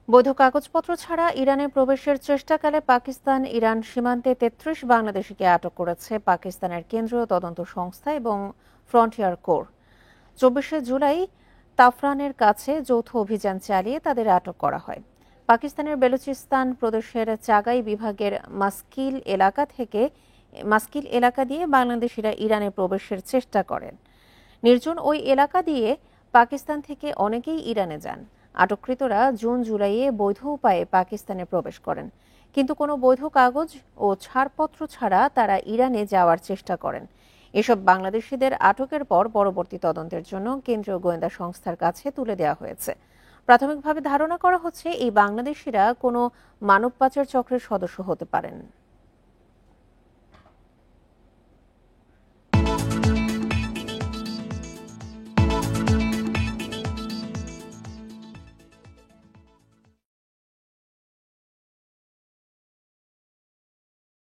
বৈধ কাগজপত্র ছাড়া ইরানে প্রবেশের চেষ্টাকালে পাকিস্তান ইরান সীমান্তে ৩৩ বাংলাদেশিকে আটক করেছে পাকিস্তানের কেন্দ্রীয় তদন্ত সংস্থা এবং ফ্রন্টিয়ার কোর। ২৪শে জুলাই তাফরানের কাছে যৌথ অভিযান চালিয়ে তাদের আটক করা হয়। পাকিস্তানের বেলুচিস্তান প্রদেশের চাগাই বিভাগের মাস্কিল এলাকা দিয়ে বাংলাদেশিরা ইরানে প্রবেশের চেষ্টা করেন। নির্জন ওই এলাকা দিয়ে পাকিস্তান থেকে অনেকেই ইরানে যান। আটককৃতরা জুন-জুলাইয়ে বৈধ উপায়ে পাকিস্তানে প্রবেশ করেন, কিন্তু কোনো বৈধ কাগজ ও ছাড়পত্র ছাড়া তারা ইরানে যাওয়ার চেষ্টা করেন। এসব বাংলাদেশিদের আটকের পর পরবর্তী তদন্তের জন্য কেন্দ্রীয় গোয়েন্দা সংস্থার কাছে তুলে দেওয়া হয়েছে। প্রাথমিকভাবে ধারণা করা হচ্ছে এই বাংলাদেশিরা কোনো মানব পাচার চক্রের সদস্য হতে পারেন।